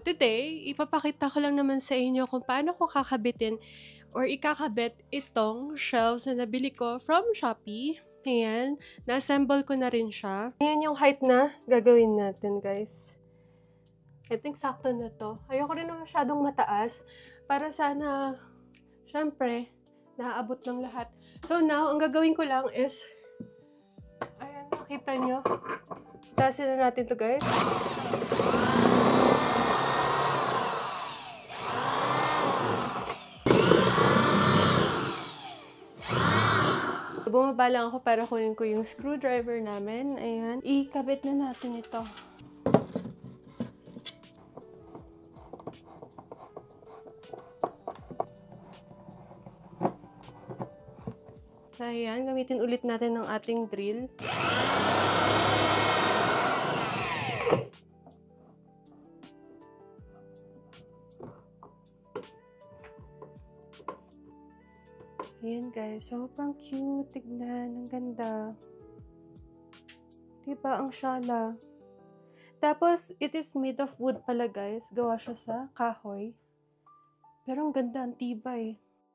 today, ipapakita ko lang naman sa inyo kung paano ko kakabitin or ikakabit itong shelves na nabili ko from Shopee. Ayan, na-assemble ko na rin siya. Ayan yung height na gagawin natin, guys. I think sakto na to. Ayoko rin na masyadong mataas para sana, syempre, naaabot ng lahat. So now, ang gagawin ko lang is, ayan, nakita nyo. Taasin na natin to, guys. Bumaba lang ako para kunin ko yung screwdriver namin. Ayan. Ikabit na natin ito. Ayan. Gamitin ulit natin ng ating drill. Ayan guys, sobrang cute. Tignan, ang ganda. Diba, ang syala. Tapos, it is made of wood pala guys. Gawa siya sa kahoy. Pero ang ganda, ang tibay.